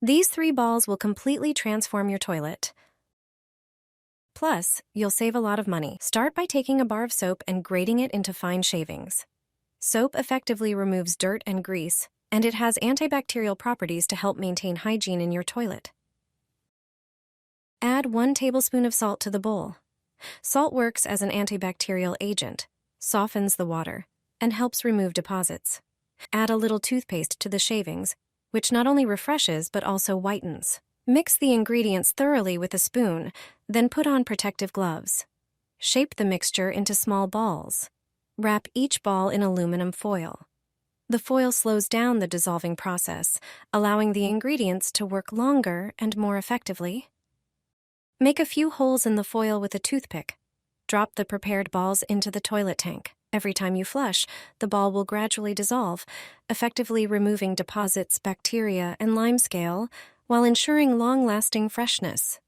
These 3 balls will completely transform your toilet. Plus, you'll save a lot of money. Start by taking a bar of soap and grating it into fine shavings. Soap effectively removes dirt and grease, and it has antibacterial properties to help maintain hygiene in your toilet. Add 1 tablespoon of salt to the bowl. Salt works as an antibacterial agent, softens the water, and helps remove deposits. Add a little toothpaste to the shavings, which not only refreshes but also whitens. Mix the ingredients thoroughly with a spoon, then put on protective gloves. Shape the mixture into small balls. Wrap each ball in aluminum foil. The foil slows down the dissolving process, allowing the ingredients to work longer and more effectively. Make a few holes in the foil with a toothpick. Drop the prepared balls into the toilet tank. Every time you flush, the ball will gradually dissolve, effectively removing deposits, bacteria, and limescale, while ensuring long-lasting freshness.